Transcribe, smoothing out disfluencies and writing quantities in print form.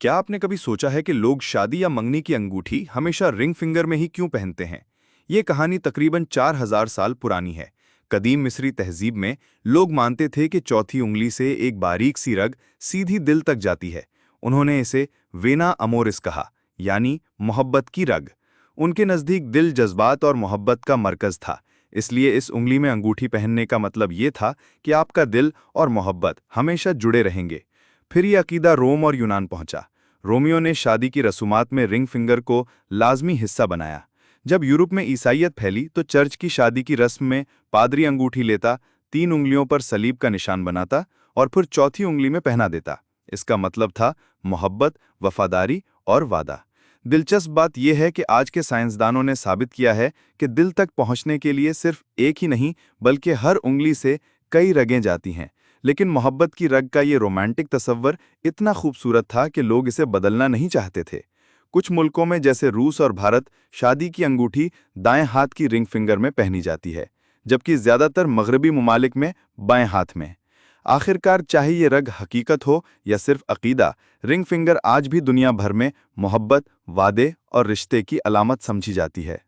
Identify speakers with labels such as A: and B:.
A: क्या आपने कभी सोचा है कि लोग शादी या मंगनी की अंगूठी हमेशा रिंग फिंगर में ही क्यों पहनते हैं? ये कहानी तकरीबन 4000 साल पुरानी है। कदीम मिस्री तहजीब में लोग मानते थे कि चौथी उंगली से एक बारीक सी रग सीधी दिल तक जाती है। उन्होंने इसे वेना अमोरिस कहा, यानी मोहब्बत की रग। उनके नज़दीक दिल जज्बात और मोहब्बत का मरकज़ था। इसलिए इस उंगली में अंगूठी पहनने का मतलब ये था कि आपका दिल और मोहब्बत हमेशा जुड़े रहेंगे। फिर ये अकीदा रोम और यूनान पहुंचा। रोमियो ने शादी की रसूमात में रिंग फिंगर को लाजमी हिस्सा बनाया। जब यूरोप में ईसाईयत फैली तो चर्च की शादी की रस्म में पादरी अंगूठी लेता, 3 उंगलियों पर सलीब का निशान बनाता और फिर चौथी उंगली में पहना देता। इसका मतलब था मोहब्बत, वफादारी और वादा। दिलचस्प बात यह है कि आज के साइंसदानों ने साबित किया है कि दिल तक पहुंचने के लिए सिर्फ एक ही नहीं बल्कि हर उंगली से कई रगें जाती हैं। लेकिन मोहब्बत की रग का ये रोमांटिक तस्वर इतना खूबसूरत था कि लोग इसे बदलना नहीं चाहते थे। कुछ मुल्कों में जैसे रूस और भारत शादी की अंगूठी दाएं हाथ की रिंग फिंगर में पहनी जाती है, जबकि ज़्यादातर मगरबी ममालिक में बाएं हाथ में। आखिरकार चाहे ये रग हकीकत हो या सिर्फ अकीदा, रिंग फिंगर आज भी दुनिया भर में मोहब्बत, वादे और रिश्ते की अलामत समझी जाती है।